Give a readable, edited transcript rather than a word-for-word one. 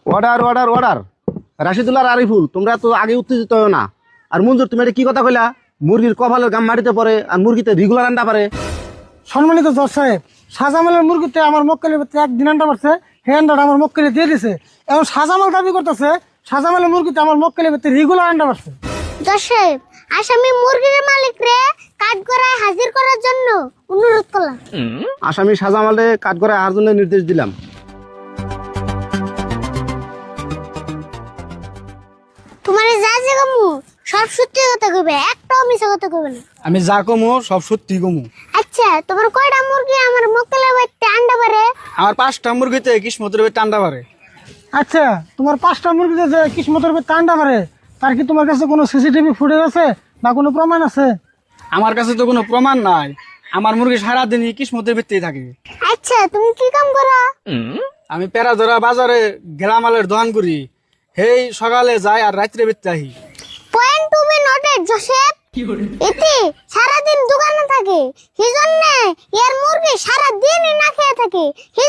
Order order order. Rashidul আর আরিফুল, তোমরা তো আগে উত্তেজিত হও না। আর মঞ্জুর, তুমি এটা কি কথা কইলা? মুরগির কপালের গাম মাটিতে পড়ে আর মুরগিতে রেগুলার আন্ডা পারে। সম্মানিত জজ সাহেব, শাহজামালের মুরগিতে আমার মক্কেলের ভিতরে একদিন আন্ডা পারছে, সেই আন্ডাটা আমার মক্কেলে দিয়ে দিছে। এখন শাহজামাল দাবি করতেছে শাহজামালের মুরগিতে আমার মক্কেলের ভিতরে রেগুলার আন্ডা পারছে। জজ সাহেব, আসামি মুরগির মালিক রে কাঠগড়ায় হাজির করার জন্য অনুরোধ করলাম। আসামি শাহজামালে কাঠগড়ায় আহার জন্য নির্দেশ দিলাম। তোমার যা যে কমু সব সত্যি কথা কইবে, একটাও মিছা কথা কইবে না। আমি যা কমু সব সত্যি কমু। আচ্ছা, তোমার কয়টা মুরগি আমার মক্কেলের বাড়িতে আন্ডা পারে? আমার 5টা মুরগিতে কিসমতের ভিতরে আন্ডা পারে। আচ্ছা, তোমার 5টা মুরগিতে যে কিসমতের ভিতরে আন্ডা পারে, তার কি তোমার কাছে কোনো সিসিটিভি ফুটেজ আছে বা কোনো প্রমাণ আছে? আমার কাছে তো কোনো প্রমাণ নাই। আমার মুরগি সারাদিনই কিসমতের ভিতরেই থাকে। আচ্ছা, তুমি কি কাম করো? আমি পেরাধরা বাজারে গেলামালের দোকান করি। হেই সকালে যাই আর রাত্রে বেরতে আহি। Point to be noted Joseph. এতে সারাদিন দোকানে থাকে, সেজন্য এর মুরগি সারাদিনই না খেয়ে থাকে,